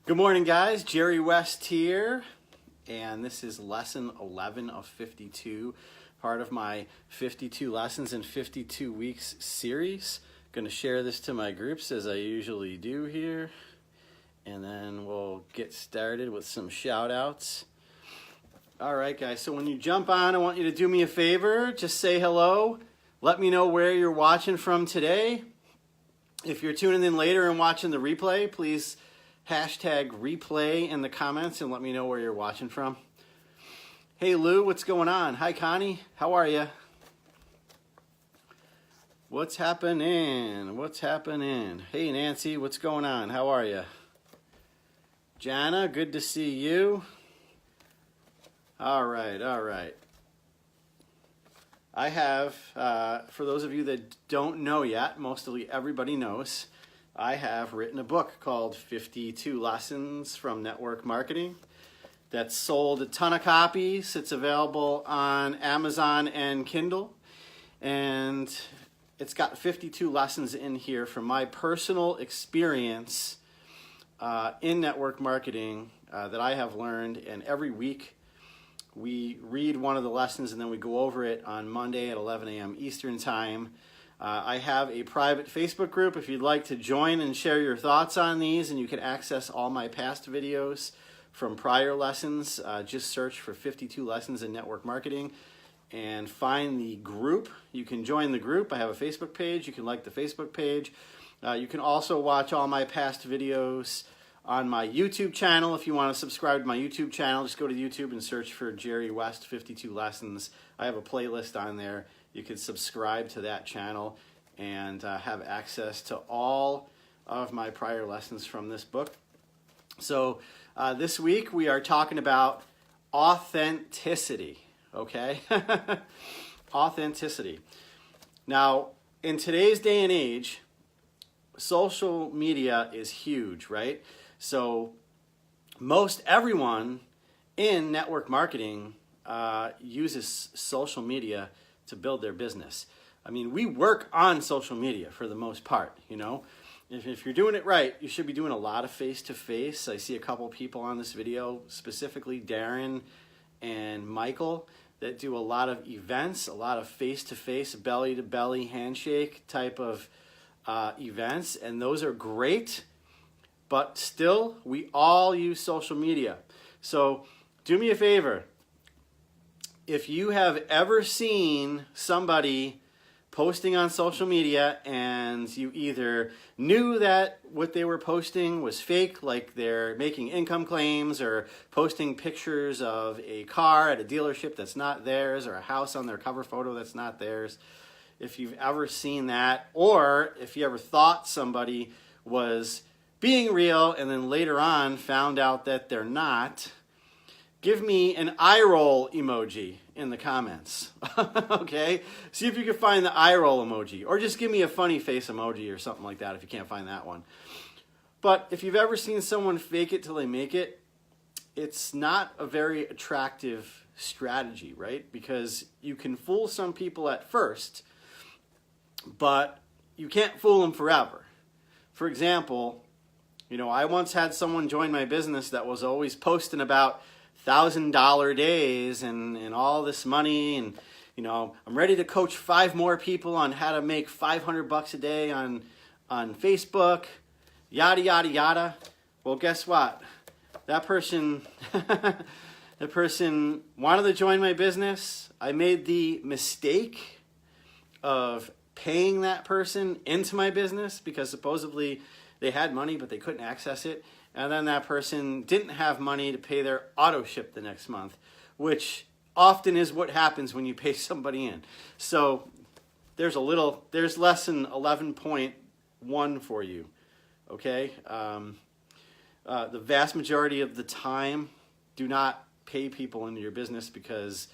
Good morning, guys. Jerry West here, and this is lesson 11 of 52, part of my 52 lessons in 52 weeks series. Going to share this to my groups as I usually do here, and then we'll get started with some shout outs. All right, guys, so when you jump on, I want you to do me a favor. Just say hello. Let me know where you're watching from today. If you're tuning in later and watching the replay, please hashtag replay in the comments and let me know where you're watching from. Hey Lou, what's going on? Hi Connie, how are you? What's happening? What's happening? Hey Nancy, what's going on? How are you? Jana, good to see you. All right. I have, for those of you that don't know yet, mostly everybody knows, I have written a book called 52 Lessons from Network Marketing that's sold a ton of copies. It's available on Amazon and Kindle, and it's got 52 lessons in here from my personal experience in network marketing that I have learned, and every week we read one of the lessons and then we go over it on Monday at 11 a.m. Eastern Time. I have a private Facebook group if you'd like to join and share your thoughts on these, and you can access all my past videos from prior lessons. Just search for 52 Lessons in Network Marketing and find the group. You can join the group. I have a Facebook page. You can like the Facebook page. You can also watch all my past videos on my YouTube channel. If you want to subscribe to my YouTube channel, just go to YouTube and search for Jerry West 52 Lessons. I have a playlist on there. You can subscribe to that channel and have access to all of my prior lessons from this book. So this week we are talking about authenticity, okay? Authenticity. Now, in today's day and age, social media is huge, right? So most everyone in network marketing uses social media to build their business. I mean, we work on social media for the most part, you know. If you're doing it right, you should be doing a lot of face-to-face. I see a couple people on this video, specifically Darren and Michael, that do a lot of events, a lot of face-to-face, belly-to-belly handshake type of events, and those are great, but still, we all use social media. So do me a favor. If you have ever seen somebody posting on social media and you either knew that what they were posting was fake, like they're making income claims or posting pictures of a car at a dealership that's not theirs or a house on their cover photo that's not theirs, if you've ever seen that, or if you ever thought somebody was being real and then later on found out that they're not, give me an eye roll emoji in the comments, okay? See if you can find the eye roll emoji, or just give me a funny face emoji or something like that if you can't find that one. But if you've ever seen someone fake it till they make it, it's not a very attractive strategy, right? Because you can fool some people at first, but you can't fool them forever. For example, you know, I once had someone join my business that was always posting about $1,000 days and all this money, and you know, I'm ready to coach 5 more people on how to make $500 a day on Facebook, yada yada yada. Well, guess what? That person that person wanted to join my business. I made the mistake of paying that person into my business because supposedly they had money but they couldn't access it. And then that person didn't have money to pay their auto ship the next month, which often is what happens when you pay somebody in. So there's lesson 11.1 for you, okay? The vast majority of the time, do not pay people into your business because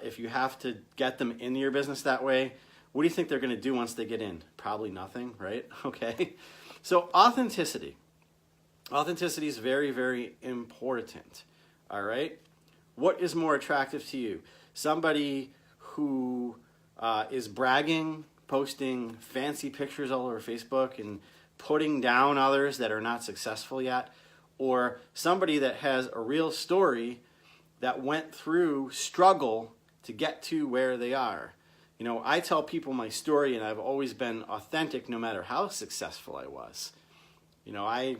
if you have to get them into your business that way, what do you think they're going to do once they get in? Probably nothing, right? Okay. So authenticity. Authenticity is very, very important, all right? What is more attractive to you? Somebody who is bragging, posting fancy pictures all over Facebook and putting down others that are not successful yet, or somebody that has a real story that went through struggle to get to where they are. You know, I tell people my story, and I've always been authentic no matter how successful I was. You know, I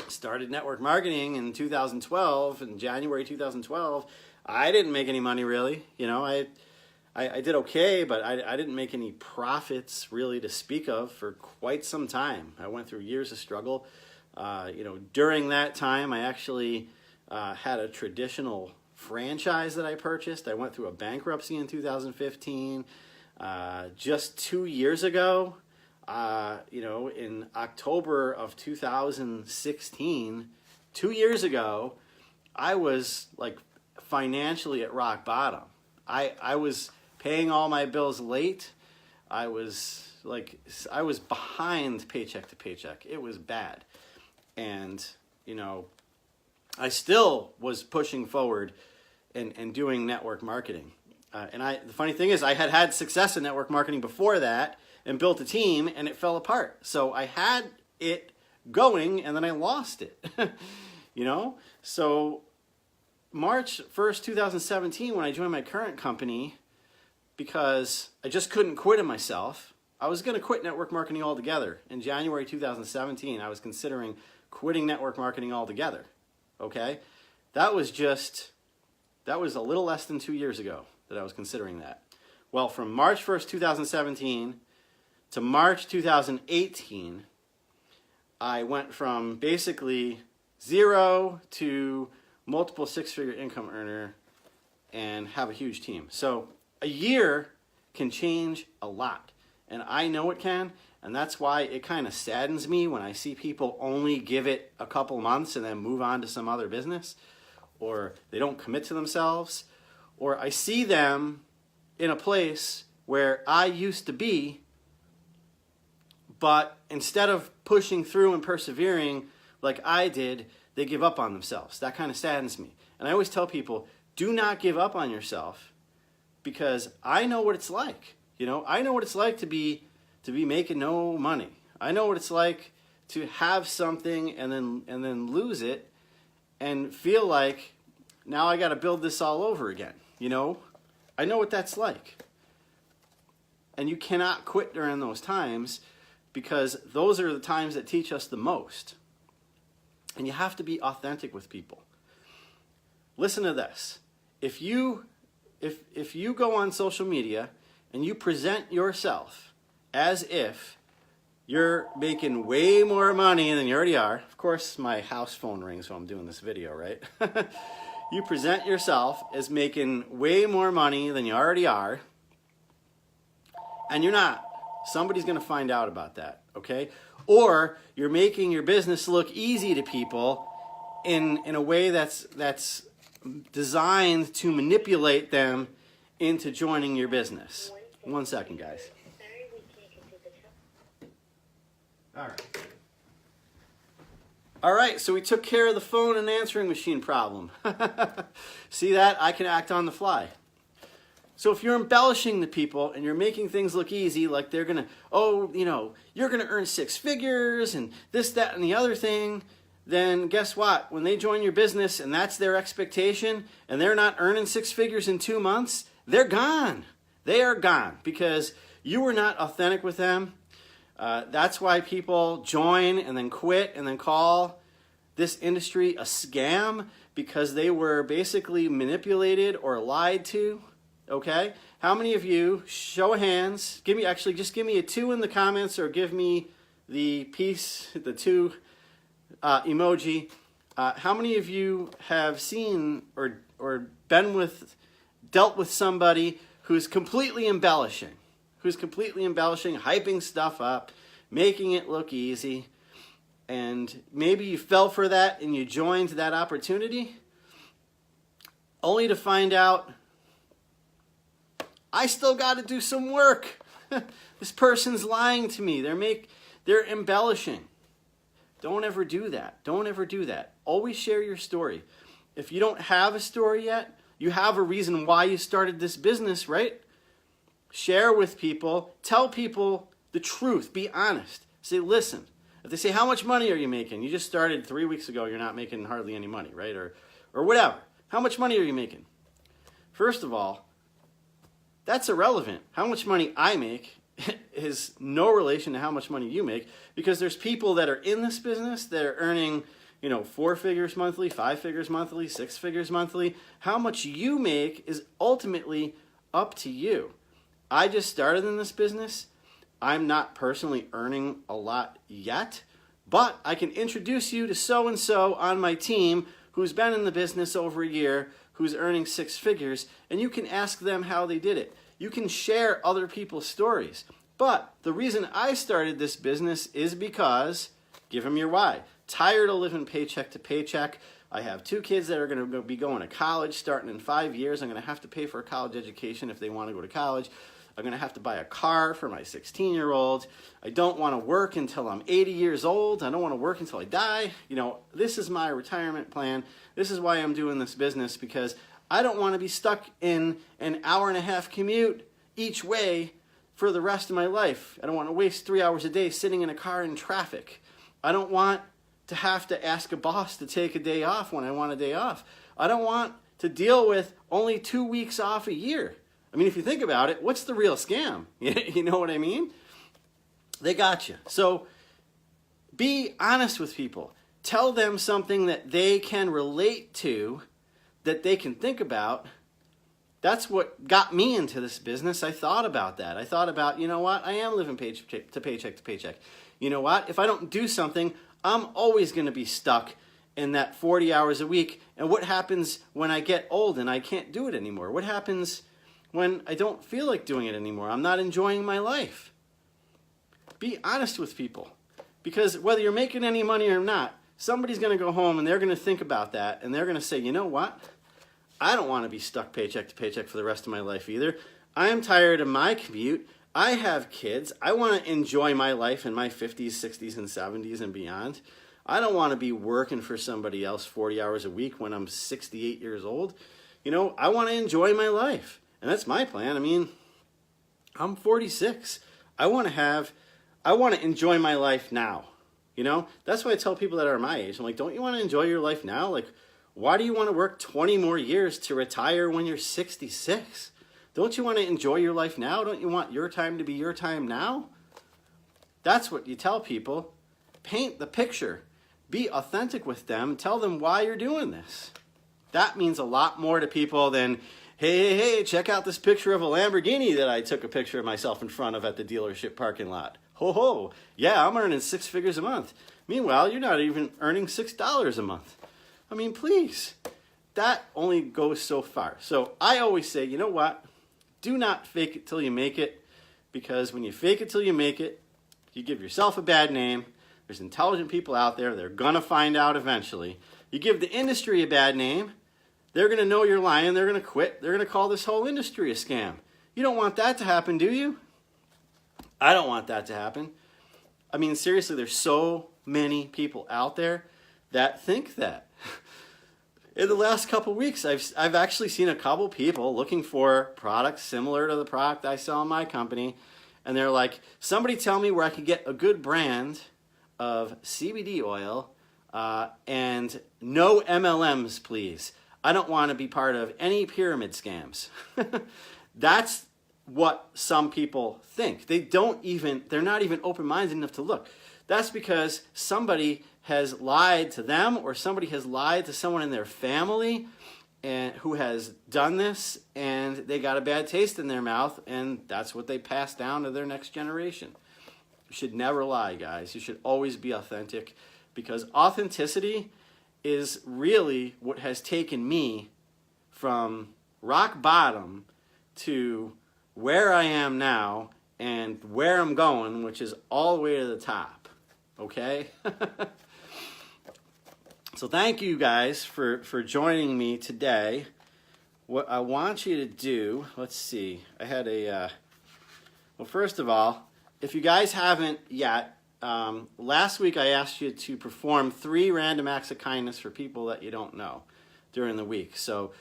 started network marketing in 2012, in January 2012. I didn't make any money really. You know, I did okay, but I didn't make any profits really to speak of for quite some time. I went through years of struggle. You know, during that time, I actually had a traditional franchise that I purchased. I went through a bankruptcy in 2015. Just 2 years ago, you know, in October of 2016, 2 years ago, I was like financially at rock bottom. I was paying all my bills late. I was behind paycheck to paycheck. It was bad. And, you know, I still was pushing forward and doing network marketing. The funny thing is I had success in network marketing before that and built a team, and it fell apart. So I had it going, and then I lost it, you know? So March 1st, 2017, when I joined my current company, because I just couldn't quit it myself, I was going to quit network marketing altogether. In January 2017, I was considering quitting network marketing altogether, okay? That was a little less than 2 years ago that I was considering that. Well, from March 1st, 2017 to March 2018, I went from basically zero to multiple six-figure income earner and have a huge team. So a year can change a lot, and I know it can, and that's why it kind of saddens me when I see people only give it a couple months and then move on to some other business, or they don't commit to themselves, or I see them in a place where I used to be, but instead of pushing through and persevering like I did, they give up on themselves. That kind of saddens me. And I always tell people, do not give up on yourself, because I know what it's like. You know, I know what it's like to be making no money. I know what it's like to have something and then lose it and feel like now I got to build this all over again. You know, I know what that's like. And you cannot quit during those times, because those are the times that teach us the most. And you have to be authentic with people. Listen to this. If you go on social media and you present yourself as if you're making way more money than you already are, of course my house phone rings while I'm doing this video, right? You present yourself as making way more money than you already are, and you're not. Somebody's going to find out about that, okay? Or you're making your business look easy to people in a way that's designed to manipulate them into joining your business. 1 second, guys. All right, so we took care of the phone and answering machine problem. See that? I can act on the fly. So if you're embellishing the people and you're making things look easy, like they're going to, oh, you know, you're going to earn 6 figures and this, that, and the other thing, then guess what? When they join your business and that's their expectation and they're not earning 6 figures in 2 months, they're gone. They are gone because you were not authentic with them. That's why people join and then quit and then call this industry a scam, because they were basically manipulated or lied to. Okay? How many of you, show of hands, just give me a 2 in the comments, or give me the 2 emoji. How many of you have seen or dealt with somebody who's completely embellishing, hyping stuff up, making it look easy, and maybe you fell for that and you joined that opportunity, only to find out, I still got to do some work. This person's lying to me. They're embellishing. Don't ever do that. Don't ever do that. Always share your story. If you don't have a story yet, you have a reason why you started this business, right? Share with people. Tell people the truth. Be honest. Say, listen, If they say, how much money are you making? You just started 3 weeks ago, you're not making hardly any money, right? Or whatever. How much money are you making? First of all, that's irrelevant. How much money I make is no relation to how much money you make, because there's people that are in this business that are earning, 4 figures monthly, 5 figures monthly, 6 figures monthly. How much you make is ultimately up to you. I just started in this business. I'm not personally earning a lot yet, but I can introduce you to so-and-so on my team who's been in the business over a year, who's earning 6 figures, and you can ask them how they did it. You can share other people's stories. But the reason I started this business is because, give them your why. Tired of living paycheck to paycheck. I have 2 kids that are going to be going to college starting in 5 years. I'm going to have to pay for a college education if they want to go to college. I'm going to have to buy a car for my 16-year-old. I don't want to work until I'm 80 years old. I don't want to work until I die. This is my retirement plan. This is why I'm doing this business, because I don't want to be stuck in an hour-and-a-half commute each way for the rest of my life. I don't want to waste 3 hours a day sitting in a car in traffic. I don't want to have to ask a boss to take a day off when I want a day off. I don't want to deal with only 2 weeks off a year. I mean, if you think about it, what's the real scam? You know what I mean? They got you. So be honest with people. Tell them something that they can relate to, that they can think about. That's what got me into this business. I thought about that. I thought about, you know what? I am living paycheck to paycheck. You know what? If I don't do something, I'm always going to be stuck in that 40 hours a week. And what happens when I get old and I can't do it anymore? What happens when I don't feel like doing it anymore? I'm not enjoying my life. Be honest with people. Because whether you're making any money or not, somebody's going to go home and they're going to think about that and they're going to say, you know what? I don't want to be stuck paycheck to paycheck for the rest of my life either. I'm tired of my commute. I have kids. I want to enjoy my life in my 50s, 60s, and 70s and beyond. I don't want to be working for somebody else 40 hours a week when I'm 68 years old. I want to enjoy my life. And that's my plan. I mean, I'm 46. I want to enjoy my life now. That's why I tell people that are my age, I'm like, don't you want to enjoy your life now? Like, why do you want to work 20 more years to retire when you're 66? Don't you want to enjoy your life now? Don't you want your time to be your time now? That's what you tell people. Paint the picture. Be authentic with them. Tell them why you're doing this. That means a lot more to people than, hey, check out this picture of a Lamborghini that I took a picture of myself in front of at the dealership parking lot. Ho, yeah, I'm earning 6 figures a month. Meanwhile, you're not even earning $6 a month. I mean, please, that only goes so far. So I always say, you know what? Do not fake it till you make it, because when you fake it till you make it, you give yourself a bad name. There's intelligent people out there. They're going to find out eventually. You give the industry a bad name. They're going to know you're lying. They're going to quit. They're going to call this whole industry a scam. You don't want that to happen, do you? I don't want that to happen. I mean, seriously, there's so many people out there that think that. In the last couple weeks, I've actually seen a couple people looking for products similar to the product I sell in my company, and they're like, somebody tell me where I can get a good brand of CBD oil and no MLMs, please. I don't want to be part of any pyramid scams. That's what some people think. They're not even open-minded enough to look. That's because somebody has lied to them, or somebody has lied to someone in their family and who has done this, and they got a bad taste in their mouth, and that's what they pass down to their next generation. You should never lie, guys. You should always be authentic, because authenticity is really what has taken me from rock bottom to where I am now and where I'm going, which is all the way to the top. Okay? So thank you guys for joining me today. What I want you to do, let's see, I had well, first of all, if you guys haven't yet, last week I asked you to perform 3 random acts of kindness for people that you don't know during the week. So,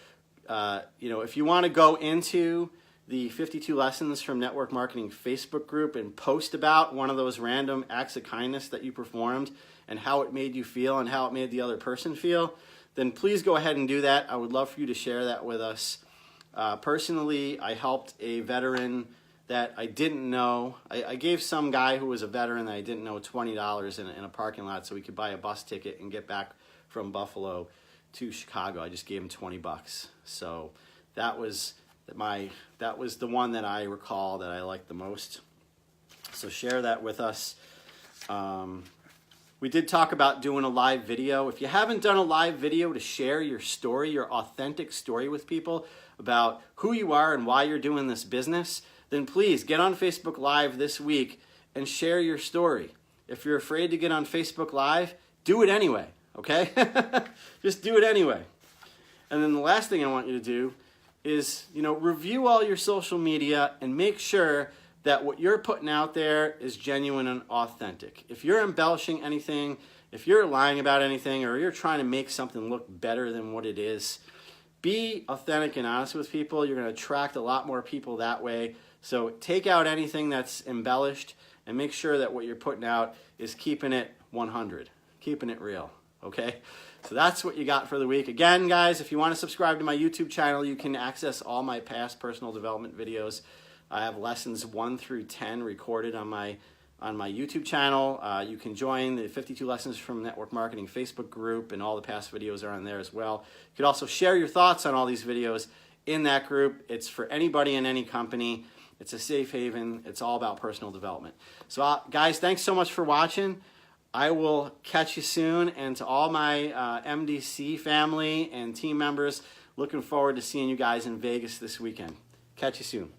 if you want to go into the 52 Lessons from Network Marketing Facebook group and post about one of those random acts of kindness that you performed and how it made you feel and how it made the other person feel, then please go ahead and do that. I would love for you to share that with us. Personally, I helped a veteran that I didn't know. I gave some guy who was a veteran that I didn't know $20 in a parking lot so he could buy a bus ticket and get back from Buffalo to Chicago. I just gave him 20 bucks. So that was the one that I recall that I liked the most. So share that with us. We did talk about doing a live video. If you haven't done a live video to share your story, your authentic story with people about who you are and why you're doing this business, then please get on Facebook Live this week and share your story. If you're afraid to get on Facebook Live, do it anyway, okay? Just do it anyway. And then the last thing I want you to do is, review all your social media and make sure that what you're putting out there is genuine and authentic. If you're embellishing anything, if you're lying about anything, or you're trying to make something look better than what it is, be authentic and honest with people. You're going to attract a lot more people that way. So take out anything that's embellished and make sure that what you're putting out is keeping it 100, keeping it real, okay? So that's what you got for the week. Again, guys, if you want to subscribe to my YouTube channel, you can access all my past personal development videos. I have lessons 1 through 10 recorded on my YouTube channel. You can join the 52 Lessons from Network Marketing Facebook group, and all the past videos are on there as well. You can also share your thoughts on all these videos in that group. It's for anybody in any company. It's a safe haven. It's all about personal development. So guys, thanks so much for watching. I will catch you soon. And to all my MDC family and team members, looking forward to seeing you guys in Vegas this weekend. Catch you soon.